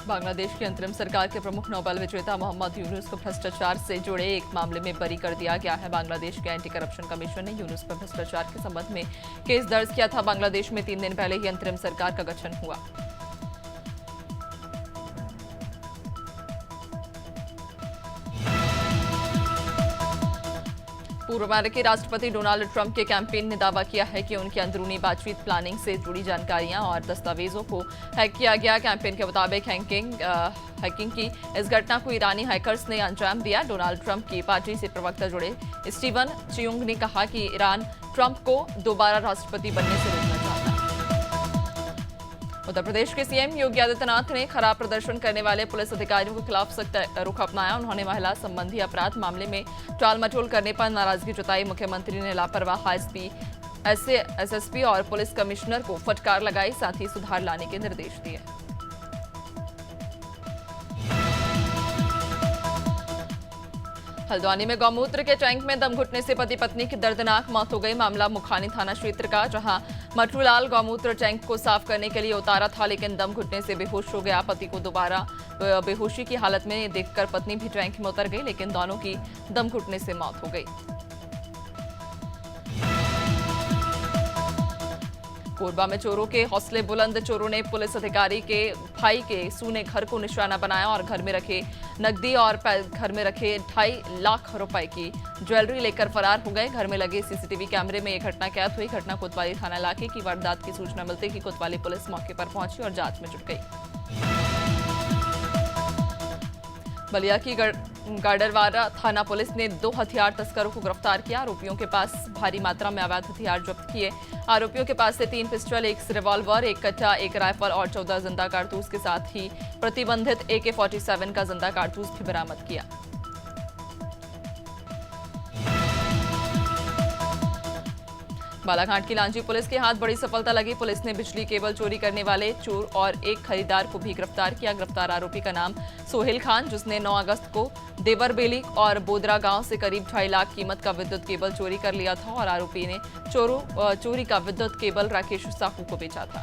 बांग्लादेश की अंतरिम सरकार के प्रमुख नोबेल विजेता मोहम्मद यूनुस को भ्रष्टाचार से जुड़े एक मामले में बरी कर दिया गया है। बांग्लादेश के एंटी करप्शन कमीशन ने यूनुस पर भ्रष्टाचार के संबंध में केस दर्ज किया था। बांग्लादेश में 3 दिन पहले ही अंतरिम सरकार का गठन हुआ। पूर्व अमेरिकी राष्ट्रपति डोनाल्ड ट्रंप के कैंपेन ने दावा किया है कि उनकी अंदरूनी बातचीत प्लानिंग से जुड़ी जानकारियां और दस्तावेजों को हैक किया गया। कैंपेन के मुताबिक हैकिंग की इस घटना को ईरानी हैकर्स ने अंजाम दिया। डोनाल्ड ट्रंप की पार्टी से प्रवक्ता जुड़े स्टीवन चियुंग ने कहा कि ईरान ट्रंप को दोबारा राष्ट्रपति बनने से रोकना चाहता है। उत्तर प्रदेश के सीएम योगी आदित्यनाथ ने खराब प्रदर्शन करने वाले पुलिस अधिकारियों के खिलाफ सख्त रुख अपनाया। उन्होंने महिला संबंधी अपराध मामले में टाल मटोल करने पर नाराजगी जताई। मुख्यमंत्री ने लापरवाह एसएसपी और पुलिस कमिश्नर को फटकार लगाई, साथ ही सुधार लाने के निर्देश दिए। हल्द्वानी में गौमूत्र के टैंक में दम घुटने से पति पत्नी की दर्दनाक मौत हो गई। मामला मुखानी थाना क्षेत्र का, जहां मटरूलाल गौमूत्र टैंक को साफ करने के लिए उतारा था, लेकिन दम घुटने से बेहोश हो गया। पति को दोबारा बेहोशी की हालत में देखकर पत्नी भी टैंक में उतर गई, लेकिन दोनों की दम घुटने से मौत हो गई। कोरबा में चोरों के हौसले बुलंद। चोरों ने पुलिस अधिकारी के भाई के सूने घर को निशाना बनाया और घर में रखे नकदी और घर में रखे 2.5 लाख रुपए की ज्वेलरी लेकर फरार हो गए। घर में लगे सीसीटीवी कैमरे में यह घटना कैद हुई। घटना कोतवाली थाना इलाके की वारदात की सूचना मिलते ही कोतवाली पुलिस मौके पर पहुंची और जांच में जुट गई। बलिया की गाडरवारा थाना पुलिस ने 2 हथियार तस्करों को गिरफ्तार किया। आरोपियों के पास भारी मात्रा में अवैध हथियार जब्त किए। आरोपियों के पास से 3 पिस्टल, 1 रिवॉल्वर, 1 कट्टा, 1 राइफल और 14 जिंदा कारतूस के साथ ही प्रतिबंधित AK-47 का जिंदा कारतूस भी बरामद किया। बालाघाट की लांजी पुलिस के हाथ बड़ी सफलता लगी। पुलिस ने बिजली केबल चोरी करने वाले चोर और एक खरीदार को भी गिरफ्तार किया। गिरफ्तार आरोपी का नाम सोहेल खान, जिसने 9 अगस्त को देवरबेली और बोदरा गांव से करीब 2.5 लाख कीमत का विद्युत केबल चोरी कर लिया था और आरोपी ने चोरी का विद्युत केबल राकेश साहू को बेचा था।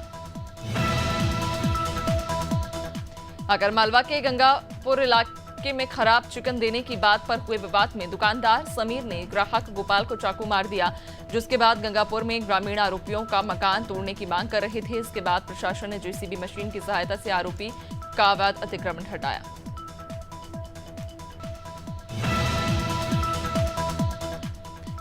आगरमालवा के गंगापुर इलाके में खराब चिकन देने की बात पर हुए विवाद में दुकानदार समीर ने ग्राहक गोपाल को चाकू मार दिया, जिसके बाद गंगापुर में ग्रामीण आरोपियों का मकान तोड़ने की मांग कर रहे थे। इसके बाद प्रशासन ने जेसीबी मशीन की सहायता से आरोपी का अवैध अतिक्रमण हटाया।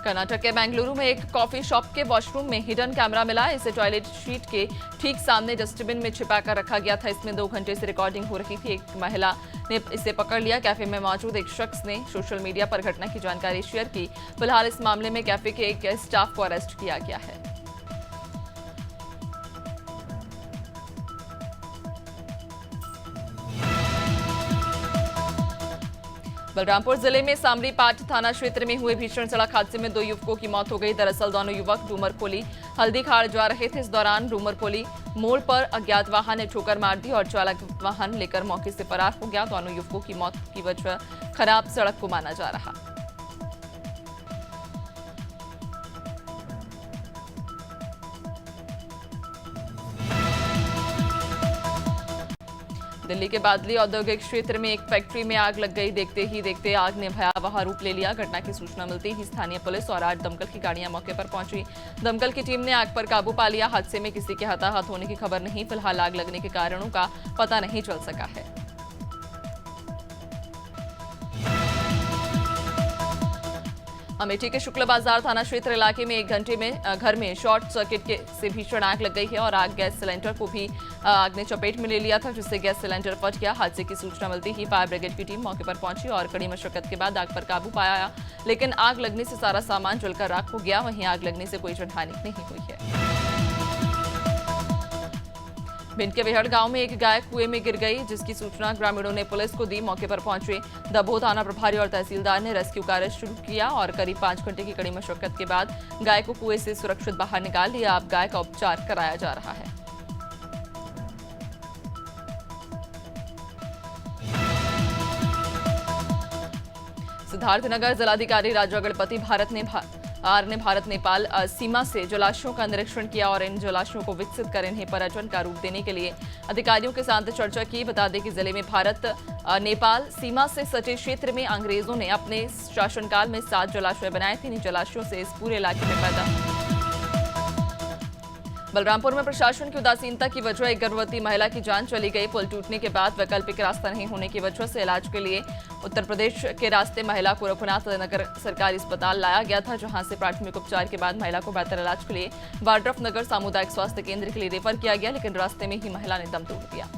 कर्नाटक के बेंगलुरु में एक कॉफी शॉप के वॉशरूम में हिडन कैमरा मिला। इसे टॉयलेट शीट के ठीक सामने डस्टबिन में छिपाकर रखा गया था। इसमें 2 घंटे से रिकॉर्डिंग हो रही थी। एक महिला ने इसे पकड़ लिया। कैफे में मौजूद एक शख्स ने सोशल मीडिया पर घटना की जानकारी शेयर की। फिलहाल इस मामले में कैफे के एक स्टाफ को अरेस्ट किया गया है। बलरामपुर जिले में सामरीपाट थाना क्षेत्र में हुए भीषण सड़क हादसे में 2 युवकों की मौत हो गई। दरअसल दोनों युवक डूमरकोली हल्दीखाड़ जा रहे थे। इस दौरान डूमरकोली मोड़ पर अज्ञात वाहन ने ठोकर मार दी और चालक वाहन लेकर मौके से फरार हो गया। दोनों युवकों की मौत की वजह खराब सड़क को माना जा रहा। दिल्ली के बादली औद्योगिक क्षेत्र में एक फैक्ट्री में आग लग गई। देखते ही देखते आग ने भयावह रूप ले लिया। घटना की सूचना मिलते ही स्थानीय पुलिस और 8 दमकल की गाड़ियां मौके पर पहुंची। दमकल की टीम ने आग पर काबू पा लिया। हादसे में किसी के हताहत होने की खबर नहीं। फिलहाल आग लगने के कारणों का पता नहीं चल सका है। अमेठी के शुक्ल बाजार थाना क्षेत्र इलाके में 1 घंटे में घर में शॉर्ट सर्किट से भीषण आग लग गई है और आग गैस सिलेंडर को भी आग ने चपेट में ले लिया था, जिससे गैस सिलेंडर फट गया। हादसे की सूचना मिलती ही फायर ब्रिगेड की टीम मौके पर पहुंची और कड़ी मशक्कत के बाद आग पर काबू पाया, लेकिन आग लगने से सारा सामान जलकर राख हो गया। वहीं आग लगने से कोई जनहानि नहीं हुई है। भिंड के वेहड़ गांव में एक गाय कुएं में गिर गई, जिसकी सूचना ग्रामीणों ने पुलिस को दी। मौके पर पहुंचे दबोह थाना प्रभारी और तहसीलदार ने रेस्क्यू कार्य शुरू किया और करीब 5 घंटे की कड़ी मशक्कत के बाद गाय को कुएं से सुरक्षित बाहर निकाल लिया। अब गाय का उपचार कराया जा रहा है। सिद्धार्थनगर जिलाधिकारी राजा गणपति भारत ने आर ने भारत नेपाल सीमा से जलाशयों का निरीक्षण किया और इन जलाशयों को विकसित कर इन्हें पर्यटन का रूप देने के लिए अधिकारियों के साथ चर्चा की। बता दें कि जिले में भारत नेपाल सीमा से सटे क्षेत्र में अंग्रेजों ने अपने शासनकाल में 7 जलाशय बनाए थे। इन जलाशयों से इस पूरे इलाके में पैदा बलरामपुर में प्रशासन की उदासीनता की वजह एक गर्भवती महिला की जान चली गई। पुल टूटने के बाद वैकल्पिक रास्ता नहीं होने की वजह से इलाज के लिए उत्तर प्रदेश के रास्ते महिला को रघुनाथ नगर सरकारी अस्पताल लाया गया था, जहां से प्राथमिक उपचार के बाद महिला को बेहतर इलाज के लिए वाड्रफ नगर सामुदायिक स्वास्थ्य केंद्र के लिए रेफर किया गया, लेकिन रास्ते में ही महिला ने दम तोड़ दिया।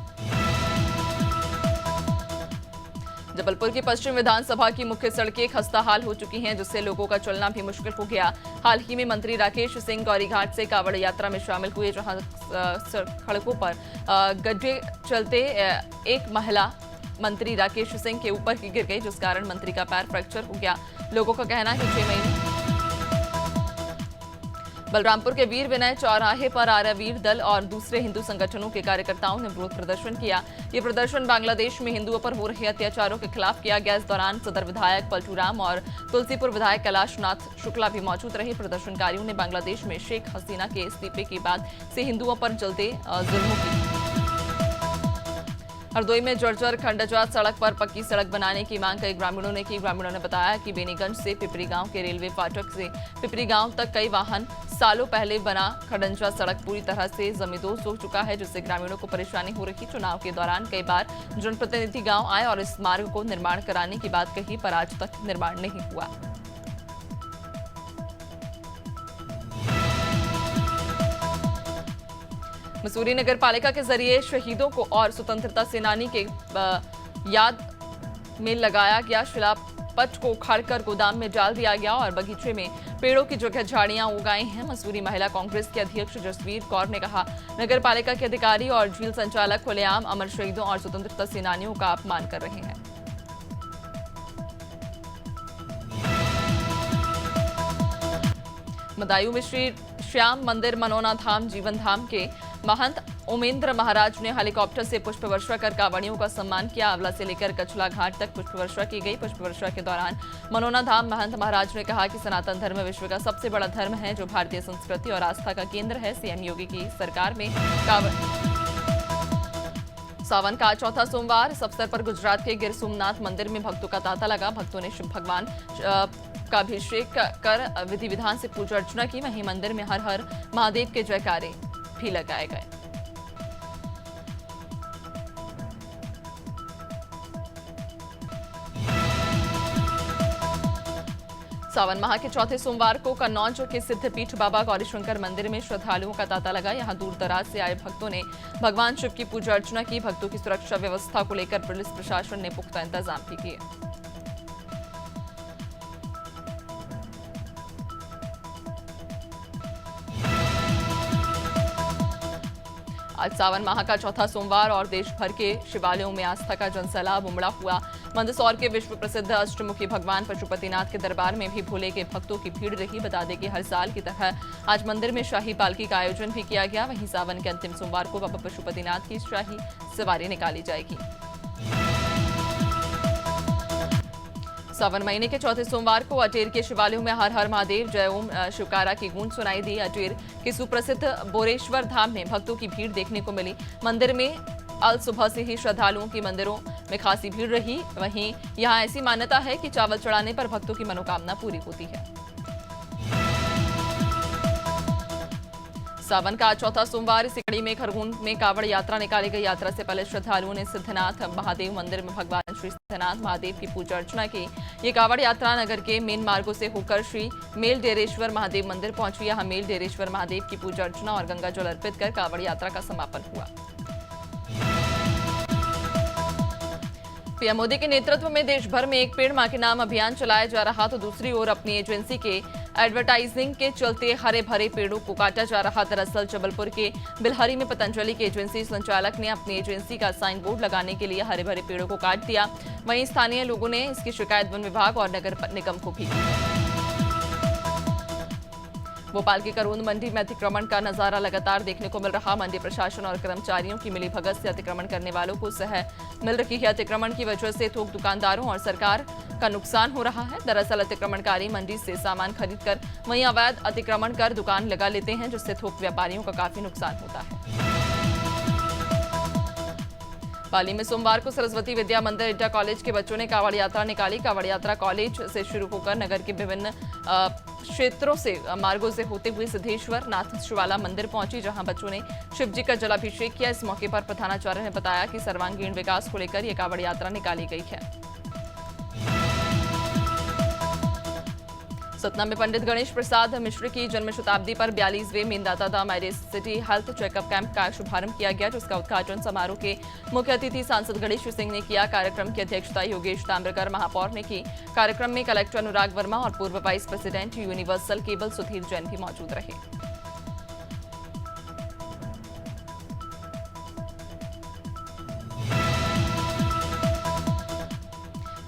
जबलपुर की पश्चिम विधानसभा की मुख्य सड़कें खस्ताहाल हो चुकी हैं, जिससे लोगों का चलना भी मुश्किल हो गया। हाल ही में मंत्री राकेश सिंह गौरीघाट से कांवड़ यात्रा में शामिल हुए, जहां सड़कों पर गड्ढे चलते एक महिला मंत्री राकेश सिंह के ऊपर ही गिर गई, जिस कारण मंत्री का पैर फ्रैक्चर हो गया। लोगों का कहना है कि 6 महीने बलरामपुर के वीर विनय चौराहे पर आर्यवीर दल और दूसरे हिंदू संगठनों के कार्यकर्ताओं ने विरोध प्रदर्शन किया। ये प्रदर्शन बांग्लादेश में हिंदुओं पर हो रहे अत्याचारों के खिलाफ किया गया। इस दौरान सदर विधायक पलटूराम और तुलसीपुर विधायक कैलाशनाथ शुक्ला भी मौजूद रहे। प्रदर्शनकारियों ने बांग्लादेश में शेख हसीना के इस्तीफे के बाद से हिंदुओं पर चलते जुल्मों की हरदोई में जर्जर खंडजात सड़क पर पक्की सड़क बनाने की मांग कई ग्रामीणों ने की। ग्रामीणों ने बताया कि बेनीगंज से पिपरी गांव के रेलवे फाटक से पिपरी गांव तक कई वाहन सालों पहले बना खंडजा सड़क पूरी तरह से जमींदोज हो चुका है, जिससे ग्रामीणों को परेशानी हो रही। चुनाव के दौरान कई बार जनप्रतिनिधि गांव आए और इस मार्ग को निर्माण कराने की बात कही, पर आज तक निर्माण नहीं हुआ। मसूरी नगर पालिका के जरिए शहीदों को और स्वतंत्रता सेनानी के याद में लगाया गया शिलापट को उखाड़कर गोदाम में डाल दिया गया और बगीचे में पेड़ों की जगह झाड़ियां उगाई हैं। मसूरी महिला कांग्रेस के अध्यक्ष जसवीर कौर ने कहा, नगर पालिका के अधिकारी और झील संचालक खुलेआम अमर शहीदों और स्वतंत्रता सेनानियों का अपमान कर रहे हैं। बदायूं में श्री श्याम मंदिर मनोना धाम जीवन धाम के महंत उमेंद्र महाराज ने हेलीकॉप्टर से पुष्प वर्षा कर कांवड़ियों का सम्मान किया। आंवला से लेकर कछला घाट तक पुष्प वर्षा की गई। पुष्प वर्षा के दौरान मनोना धाम महंत महाराज ने कहा कि सनातन धर्म विश्व का सबसे बड़ा धर्म है, जो भारतीय संस्कृति और आस्था का केंद्र है। सीएम योगी की सरकार में सावन का चौथा सोमवार। इस अवसर पर गुजरात के गिर सोमनाथ मंदिर में भक्तों का तांता लगा। भक्तों ने शिव भगवान का अभिषेक कर विधि विधान से पूजा अर्चना की। वहीं मंदिर में हर हर महादेव के जयकारे भी लगाए गए। सावन माह के चौथे सोमवार को कन्नौज के सिद्धपीठ बाबा गौरीशंकर मंदिर में श्रद्धालुओं का तांता लगा। यहां दूर दराज से आए भक्तों ने भगवान शिव की पूजा अर्चना की। भक्तों की सुरक्षा व्यवस्था को लेकर पुलिस प्रशासन ने पुख्ता इंतजाम भी किए। आज सावन माह का चौथा सोमवार और देश भर के शिवालयों में आस्था का जनसैलाब उमड़ा हुआ। मंदसौर के विश्व प्रसिद्ध अष्टमुखी भगवान पशुपतिनाथ के दरबार में भी भोले के भक्तों की भीड़ रही। बता दें कि हर साल की तरह आज मंदिर में शाही पालकी का आयोजन भी किया गया। वहीं सावन के अंतिम सोमवार को बाबा पशुपतिनाथ की शाही सवारी निकाली जाएगी। सावन महीने के चौथे सोमवार को अटेर के शिवालयों में हर हर महादेव जय ओम शिवकारा की गूंज सुनाई दी। अटेर के सुप्रसिद्ध बोरेश्वर धाम में भक्तों की भीड़ देखने को मिली। मंदिर में अल सुबह से ही श्रद्धालुओं की मंदिरों में खासी भीड़ रही। वहीं यहां ऐसी मान्यता है कि चावल चढ़ाने पर भक्तों की मनोकामना पूरी होती है। सावन का चौथा सोमवार इसी कड़ी में खरगोन में कांवड़ यात्रा निकाली गई। यात्रा से पहले श्रद्धालुओं ने सिद्धनाथ महादेव मंदिर में भगवान श्री सिद्धनाथ महादेव की पूजा अर्चना की। ये कांवड़ यात्रा नगर के मेन मार्गों से होकर श्री मेल डेरेश्वर महादेव मंदिर पहुंची। यहां मेल डेरेश्वर महादेव की पूजा अर्चना और गंगा जल अर्पित कर कांवड़ यात्रा का समापन हुआ। पीएम मोदी के नेतृत्व में देश भर में एक पेड़ मां के नाम अभियान चलाया जा रहा, तो दूसरी ओर अपनी एजेंसी के एडवर्टाइजिंग के चलते हरे भरे पेड़ों को काटा जा रहा। दरअसल जबलपुर के बिलहरी में पतंजलि के एजेंसी संचालक ने अपनी एजेंसी का साइन बोर्ड लगाने के लिए हरे भरे पेड़ों को काट दिया। वहीं स्थानीय लोगों ने इसकी शिकायत वन विभाग और नगर निगम को भी की। भोपाल की करोंद मंडी में अतिक्रमण का नजारा लगातार देखने को मिल रहा। मंडी प्रशासन और कर्मचारियों की मिलीभगत से अतिक्रमण करने वालों को सह मिल रही है। अतिक्रमण की वजह से थोक दुकानदारों और सरकार का नुकसान हो रहा है। दरअसल अतिक्रमणकारी मंडी से सामान खरीदकर वहीं अवैध अतिक्रमण कर दुकान लगा लेते हैं, जिससे थोक व्यापारियों का काफी नुकसान होता है। पाली में सोमवार को सरस्वती विद्या मंदिर इंटर कॉलेज के बच्चों ने कावड़ यात्रा निकाली। कावड़ यात्रा कॉलेज से शुरू होकर नगर के विभिन्न क्षेत्रों से मार्गों से होते हुए सिद्धेश्वर नाथ शिवाला मंदिर पहुंची, जहां बच्चों ने शिव जी का जलाभिषेक किया। इस मौके पर प्रधानाचार्य ने बताया कि सर्वांगीण विकास को लेकर यह कावड़ यात्रा निकाली गई है। सतना में पंडित गणेश प्रसाद मिश्र की जन्म शताब्दी पर 42वें Medanta the Medicity health checkup camp का शुभारंभ किया गया, जिसका उद्घाटन समारोह के मुख्य अतिथि सांसद गणेश सिंह ने किया। कार्यक्रम की अध्यक्षता योगेश ताम्रकर महापौर ने की। कार्यक्रम में कलेक्टर अनुराग वर्मा और पूर्व vice president universal cable Sudhir Jain भी मौजूद रहे।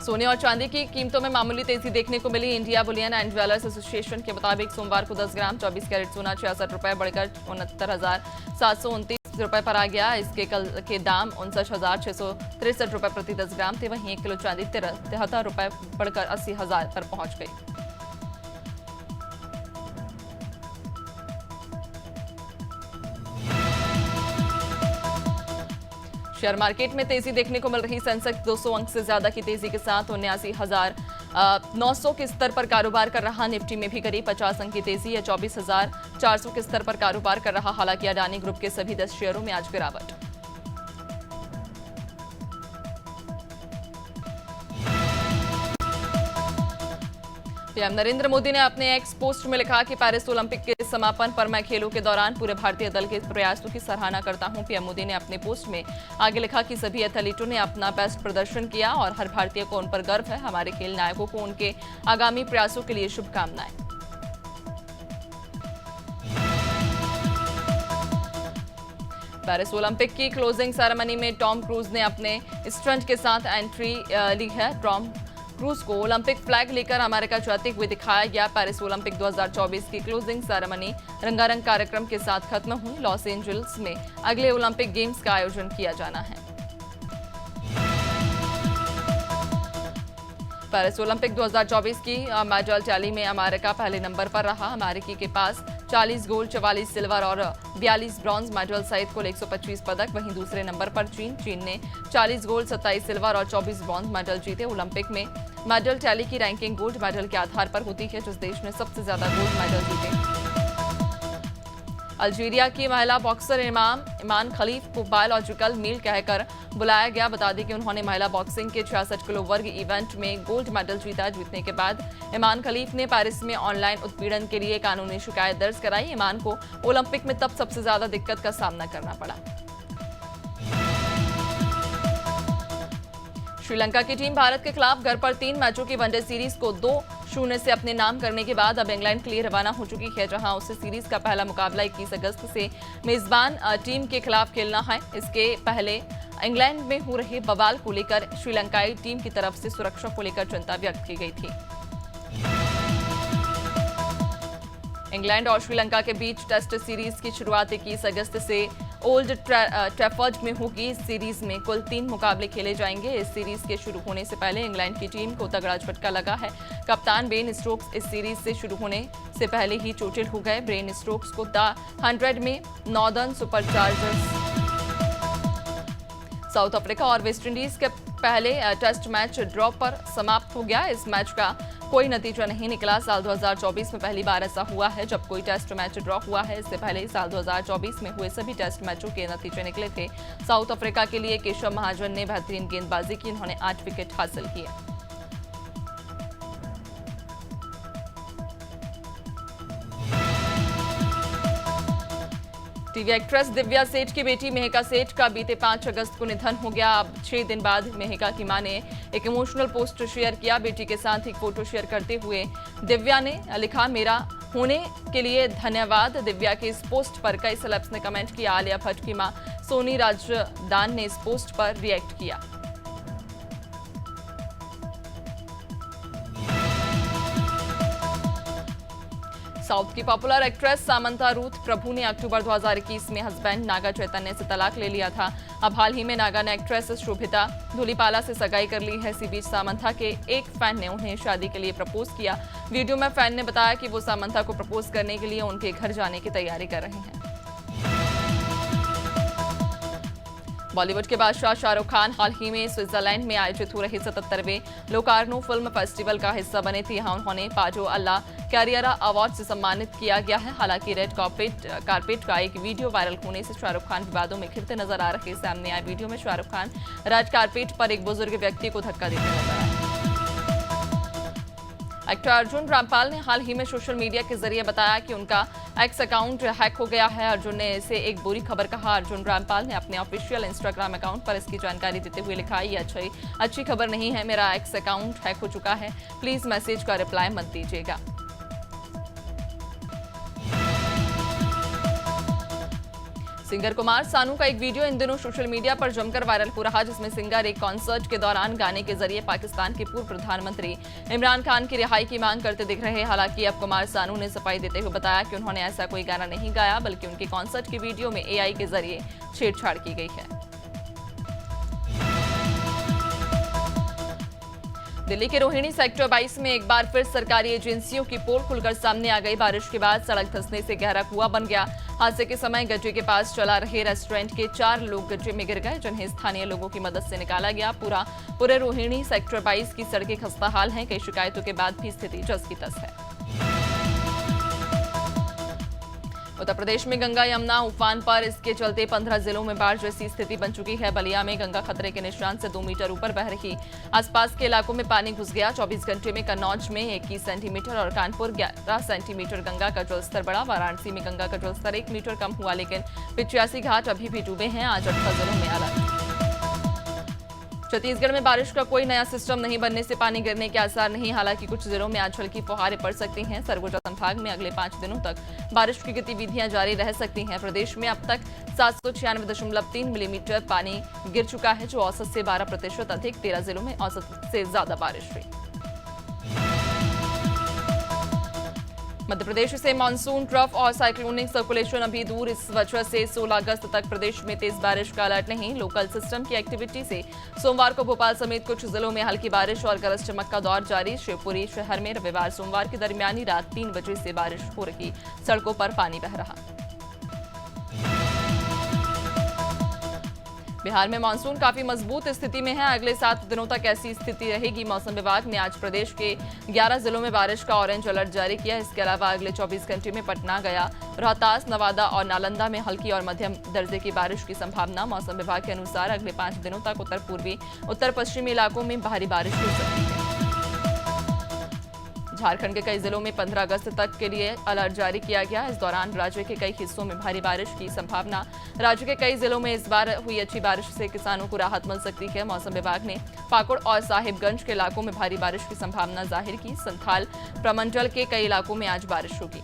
सोने और चांदी की कीमतों में मामूली तेजी देखने को मिली। India bullion and jewellers association के मुताबिक सोमवार को 10 ग्राम 24 कैरेट सोना 66 रुपए बढ़कर 69,729 रुपए पर आ गया। इसके कल के दाम 59,663 रुपए प्रति 10 ग्राम थे। वहीं 1 किलो चांदी 73 रुपए बढ़कर 80,000 पर पहुंच गई। शेयर मार्केट में तेजी देखने को मिल रही। सेंसेक्स 200 अंक से ज्यादा की तेजी के साथ 79,900 के स्तर पर कारोबार कर रहा। निफ्टी में भी करीब 50 अंक की तेजी या 24,400 के स्तर पर कारोबार कर रहा। हालांकि अडानी ग्रुप के सभी 10 शेयरों में आज गिरावट। पीएम नरेंद्र मोदी ने अपने एक्स पोस्ट में लिखा कि पेरिस ओलंपिक के समापन पर मैं खेलों के दौरान पूरे भारतीय दल के प्रयासों की सराहना करता हूं। पीएम मोदी ने अपने पोस्ट में आगे लिखा कि सभी एथलीटों ने अपना बेस्ट प्रदर्शन किया और हर भारतीय को उन पर गर्व है। हमारे खेल नायकों को उनके आगामी प्रयासों के लिए शुभकामनाएं। पेरिस ओलंपिक की क्लोजिंग सेरेमनी में टॉम क्रूज ने अपने स्टंट के साथ एंट्री ली है। टॉम क्रूज को ओलंपिक फ्लैग लेकर अमेरिका जाते हुए दिखाया गया। पेरिस ओलंपिक 2024 की क्लोजिंग सेरेमनी रंगारंग कार्यक्रम के साथ खत्म हुई। लॉस एंजल्स में अगले ओलंपिक गेम्स का आयोजन किया जाना है। पेरिस ओलंपिक 2024 की मेडल टैली में अमेरिका पहले नंबर पर रहा। अमेरिकी के पास 40 गोल्ड, 44 सिल्वर और 42 ब्रॉन्ज मेडल सहित कुल 125 पदक। वहीं दूसरे नंबर पर चीन ने 40 गोल्ड, 27 सिल्वर और 24 ब्रॉन्ज मेडल जीते। ओलंपिक में मेडल टैली की रैंकिंग गोल्ड मेडल के आधार पर होती है। जिस देश ने सबसे ज्यादा गोल्ड मेडल जीते। अल्जीरिया की महिला बॉक्सर ईमान खलीफ को बायोलॉजिकल मील कहकर बुलाया गया। बता दें कि उन्होंने महिला बॉक्सिंग के 66 किलो वर्ग इवेंट में गोल्ड मेडल जीता। जीतने के बाद ईमान खलीफ ने पेरिस में ऑनलाइन उत्पीड़न के लिए कानूनी शिकायत दर्ज कराई। ईमान को ओलंपिक में तब सबसे ज्यादा दिक्कत का सामना करना पड़ा। श्रीलंका की टीम भारत के खिलाफ घर पर 3 मैचों की वनडे सीरीज को 2-0 से अपने नाम करने के बाद अब इंग्लैंड के लिए रवाना हो चुकी है, जहां उसे सीरीज का पहला मुकाबला 21 अगस्त से मेजबान टीम के खिलाफ खेलना है। इसके पहले इंग्लैंड में हो रहे बवाल को लेकर श्रीलंकाई टीम की तरफ से सुरक्षा को लेकर चिंता व्यक्त की गई थी। इंग्लैंड और श्रीलंका के बीच टेस्ट सीरीज की शुरुआत 21 अगस्त से ओल्ड ट्रैफर्ड में होगी। इस सीरीज में कुल 3 मुकाबले खेले जाएंगे। इस सीरीज के शुरू होने से पहले इंग्लैंड की टीम को तगड़ा झटका लगा है। कप्तान बेन स्टोक्स इस सीरीज से शुरू होने से पहले ही चोटिल हो गए। बेन स्टोक्स को द 100 में नॉर्दर्न सुपरचार्जर्स साउथ अफ्रीका और वेस्टइंडीज के पहले टेस्ट मैच ड्रॉ पर समाप्त हो गया। इस मैच का कोई नतीजा नहीं निकला। साल 2024 में पहली बार ऐसा हुआ है जब कोई टेस्ट मैच ड्रॉ हुआ है। इससे पहले साल 2024 में हुए सभी टेस्ट मैचों के नतीजे निकले थे। साउथ अफ्रीका के लिए केशव महाजन ने बेहतरीन गेंदबाजी की। उन्होंने 8 विकेट हासिल किए। टीवी एक्ट्रेस दिव्या सेठ की बेटी मेहका सेठ का बीते 5 अगस्त को निधन हो गया। अब 6 दिन बाद मेहका की मां ने एक इमोशनल पोस्ट शेयर किया। बेटी के साथ एक फोटो शेयर करते हुए दिव्या ने लिखा, मेरा होने के लिए धन्यवाद। दिव्या के इस पोस्ट पर कई सेलेब्स ने कमेंट किया। आलिया भट्ट की मां सोनी राजदान ने इस पोस्ट पर रिएक्ट किया। साउथ की पॉपुलर एक्ट्रेस सामंता रूथ प्रभु ने अक्टूबर 2021 में हस्बैंड नागा चैतन्य से तलाक ले लिया था। अब हाल ही में नागा ने एक्ट्रेस शोभिता धूलीपाला से सगाई कर ली है। इसी बीच सामंता के एक फैन ने उन्हें शादी के लिए प्रपोज किया। वीडियो में फैन ने बताया कि वो सामंता को प्रपोज करने के लिए उनके घर जाने की तैयारी कर रहे हैं। बॉलीवुड के बादशाह शाहरुख खान हाल ही में स्विट्जरलैंड में आयोजित हो रहे 77वें लोकार्नो फिल्म फेस्टिवल का हिस्सा बने थे। यहाँ उन्होंने पाजो अल्लाह कैरियरा अवार्ड से सम्मानित किया गया है। हालांकि रेड कार्पेट का एक वीडियो वायरल होने से शाहरुख खान विवादों में घिरते नजर आ रहे। सामने आए वीडियो में शाहरुख खान रेड कार्पेट पर एक बुजुर्ग व्यक्ति को धक्का देते नजर आए। एक्टर अर्जुन रामपाल ने हाल ही में सोशल मीडिया के जरिए बताया कि उनका एक्स अकाउंट हैक हो गया है। अर्जुन ने इसे एक बुरी खबर कहा। अर्जुन रामपाल ने अपने ऑफिशियल इंस्टाग्राम अकाउंट पर इसकी जानकारी देते हुए लिखा, ये अच्छी खबर नहीं है, मेरा एक्स अकाउंट हैक हो चुका है, प्लीज मैसेज का रिप्लाई मत दीजिएगा। सिंगर कुमार सानू का एक वीडियो इन दिनों सोशल मीडिया पर जमकर वायरल हो रहा, जिसमें सिंगर एक कॉन्सर्ट के दौरान गाने के जरिए पाकिस्तान के पूर्व प्रधानमंत्री इमरान खान की रिहाई की मांग करते दिख रहे। हालांकि अब कुमार सानू ने सफाई देते हुए बताया कि उन्होंने ऐसा कोई गाना नहीं गाया, बल्कि उनके कॉन्सर्ट की वीडियो में एआई के जरिए छेड़छाड़ की गई है। दिल्ली के रोहिणी सेक्टर 22 में एक बार फिर सरकारी एजेंसियों की पोल खुलकर सामने आ गई। बारिश के बाद सड़क धंसने से गहरा कुआं बन गया। हादसे के समय गड्ढे के पास चला रहे रेस्टोरेंट के 4 लोग गड्ढे में गिर गए, जिन्हें स्थानीय लोगों की मदद से निकाला गया। पूरे रोहिणी सेक्टर 22 की सड़कें खस्ताहाल हैं। कई शिकायतों के बाद भी स्थिति जस की तस है। उत्तर प्रदेश में गंगा यमुना उफान पर, इसके चलते 15 जिलों में बाढ़ जैसी स्थिति बन चुकी है। बलिया में गंगा खतरे के निशान से 2 मीटर ऊपर बह रही, आसपास के इलाकों में पानी घुस गया। 24 घंटे में कन्नौज में 21 सेंटीमीटर और कानपुर 11 सेंटीमीटर गंगा का जलस्तर बढ़ा। वाराणसी में गंगा का जलस्तर 1 मीटर कम हुआ, लेकिन 85 घाट अभी भी डूबे हैं। आज 18 जिलों में अलर्ट। छत्तीसगढ़ में बारिश का कोई नया सिस्टम नहीं बनने से पानी गिरने के आसार नहीं। हालांकि कुछ जिलों में आज हल्की फुहारें पड़ सकती हैं। सरगुजा संभाग में अगले 5 दिनों तक बारिश की गतिविधियां जारी रह सकती हैं। प्रदेश में अब तक 796.3 मिलीमीटर पानी गिर चुका है, जो औसत से 12% अधिक। 13 जिलों में औसत से ज्यादा बारिश हुई। मध्य प्रदेश से मानसून ट्रफ और साइक्लोनिक सर्कुलेशन अभी दूर, इस वजह से 16 अगस्त तक प्रदेश में तेज बारिश का अलर्ट नहीं। लोकल सिस्टम की एक्टिविटी से सोमवार को भोपाल समेत कुछ जिलों में हल्की बारिश और गरज चमक का दौर जारी। शिवपुरी शहर में रविवार सोमवार की दरमियानी रात 3 बजे से बारिश हो रही, सड़कों पर पानी बह रहा। बिहार में मानसून काफी मजबूत स्थिति में है। अगले 7 दिनों तक ऐसी स्थिति रहेगी। मौसम विभाग ने आज प्रदेश के 11 जिलों में बारिश का ऑरेंज अलर्ट जारी किया। इसके अलावा अगले 24 घंटे में पटना, गया, रोहतास, नवादा और नालंदा में हल्की और मध्यम दर्जे की बारिश की संभावना। मौसम विभाग के अनुसार अगले 5 दिनों तक उत्तर पूर्वी, उत्तर पश्चिमी इलाकों में भारी बारिश हो सकती है। झारखंड के कई जिलों में 15 अगस्त तक के लिए अलर्ट जारी किया गया। इस दौरान राज्य के कई हिस्सों में भारी बारिश की संभावना। राज्य के कई जिलों में इस बार हुई अच्छी बारिश से किसानों को राहत मिल सकती है। मौसम विभाग ने पाकुड़ और साहिबगंज के इलाकों में भारी बारिश की संभावना जाहिर की। संथाल प्रमंडल के कई इलाकों में आज बारिश होगी।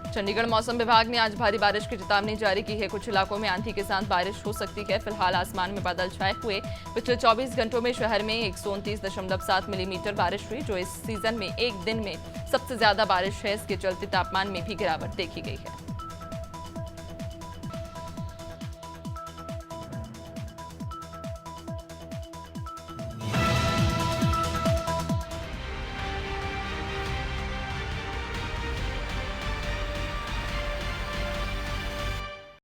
चंडीगढ़ मौसम विभाग ने आज भारी बारिश की चेतावनी जारी की है। कुछ इलाकों में आंधी के साथ बारिश हो सकती है। फिलहाल आसमान में बादल छाए हुए। पिछले 24 घंटों में शहर में 129.7 मिलीमीटर बारिश हुई, जो इस सीजन में एक दिन में सबसे ज्यादा बारिश है। इसके चलते तापमान में भी गिरावट देखी गई है।